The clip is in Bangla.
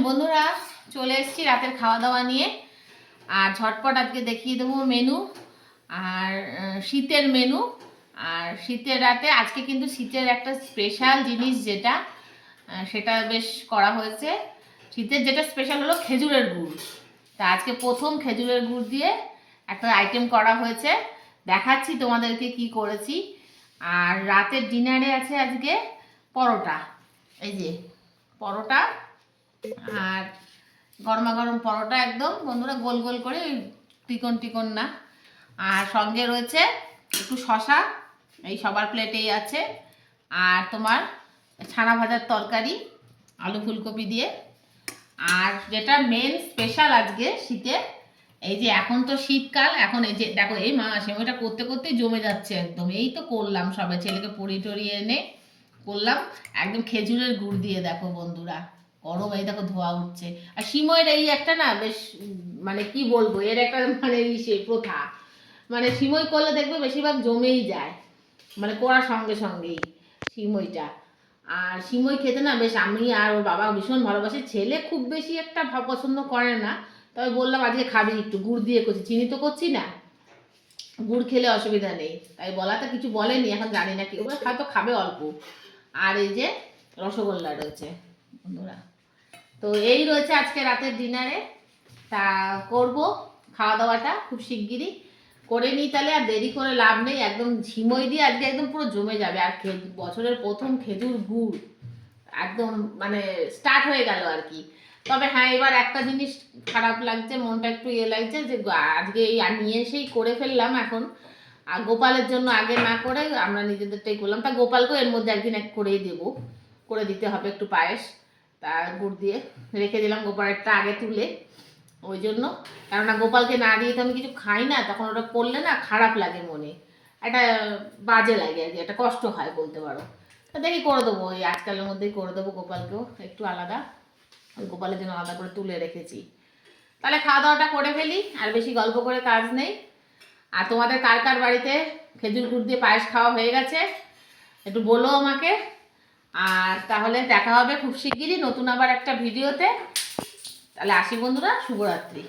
বন্ধুরা চলে এসেছি রাতের খাওয়া দাওয়া নিয়ে। আর ঝটপট আজকে দেখিয়ে দেবো মেনু। আর শীতের মেনু। আর শীতের রাতে আজকে কিন্তু শীতের একটা স্পেশাল জিনিস যেটা সেটা বেশ করা হয়েছে। শীতের যেটা স্পেশাল হলো খেজুরের গুড়। তা আজকে প্রথম খেজুরের গুড় দিয়ে একটা আইটেম করা হয়েছে, দেখাচ্ছি তোমাদেরকে কি করেছি। আর রাতের ডিনারে আছে আজকে পরোটা, এই যে পরোটা, আর গরমা গরম পরোটা একদম বন্ধুরা গোল গোল করে, টিকন টিকন না। আর সঙ্গে রয়েছে একটু শশা, এই সবার প্লেটেই আছে। আর তোমার ছানা ভাজার তরকারি আলু ফুলকপি দিয়ে। আর যেটা মেন স্পেশাল আজকে শীতে, এই যে এখন তো শীতকাল, এখন এই যে দেখো এই মা সেমাইটা করতে করতেই জমে যাচ্ছে একদম। এই তো করলাম সবে, ছেলেকে পড়ি টড়িয়ে এনে করলাম একদম খেজুরের গুড় দিয়ে। দেখো বন্ধুরা গরম, এই দেখো ধোয়া উঠছে। আর সিমইয়ের এই একটা না বেশ মানে কি বলবো, এর একটা মানে ইসে প্রথা, মানে সিমই করলে দেখবে বেশিরভাগ জমেই যায়, মানে করার সঙ্গে সঙ্গেই সিমইটা। আর সিমই খেতে না বেশ আমি আর ওর বাবা ভীষণ ভালোবাসে। ছেলে খুব বেশি একটা পছন্দ করে না, তবে বললাম আজকে খাবি একটু, গুড় দিয়ে করছি, চিনি তো করছি না, গুড় খেলে অসুবিধা নেই, তাই বলাতে কিছু বলেনি। এখন জানি না কি ওরা হয়তো খাবে অল্প। আর এই যে রসগোল্লা রয়েছে বন্ধুরা। তো এই রয়েছে আজকে রাতের ডিনারে। তা করব খাওয়া দাওয়াটা খুব শিগগিরই করে নিই, তাহলে আর দেরি করে লাভ নেই। একদম ঝিমই দিয়ে আজকে একদম পুরো জমে যাবে। আর বছরের প্রথম খেজুর গুড় একদম মানে স্টার্ট হয়ে গেল আর কি। তবে হ্যাঁ, এবার একটা জিনিস খারাপ লাগছে, মনটা একটু লাগছে যে আজকে এই নিয়ে এসেই করে ফেললাম এখন। আর গোপালের জন্য আগে না করে আমরা নিজেদেরটাই করলাম। তা গোপালকেও এর মধ্যে একদিন করেই দেবো, করে দিতে হবে একটু পায়েস, তা গুড় দিয়ে রেখে দিলাম গোপালেরটা আগে তুলে। ওই জন্য, কেননা গোপালকে না দিয়ে তো আমি কিছু খাই না, তখন ওটা করলে না খারাপ লাগে মনে, একটা বাজে লাগে আর কি, একটা কষ্ট হয় বলতে পারো। তা দেখি করে দেবো, ওই আজকালের মধ্যেই করে দেবো গোপালকেও একটু আলাদা, ওই গোপালের জন্য আলাদা করে তুলে রেখেছি। তাহলে খাওয়া দাওয়াটা করে ফেলি, আর বেশি গল্প করে কাজ নেই। আর তোমাদের কার কার বাড়িতে খেজুর গুড় দিয়ে পায়েস খাওয়া হয়ে গেছে একটু বলো আমাকে। আর তাহলে দেখা হবে খুব শিগগিরই নতুন আবার একটা ভিডিওতে। তাহলে আসি বন্ধুরা, শুভরাত্রি।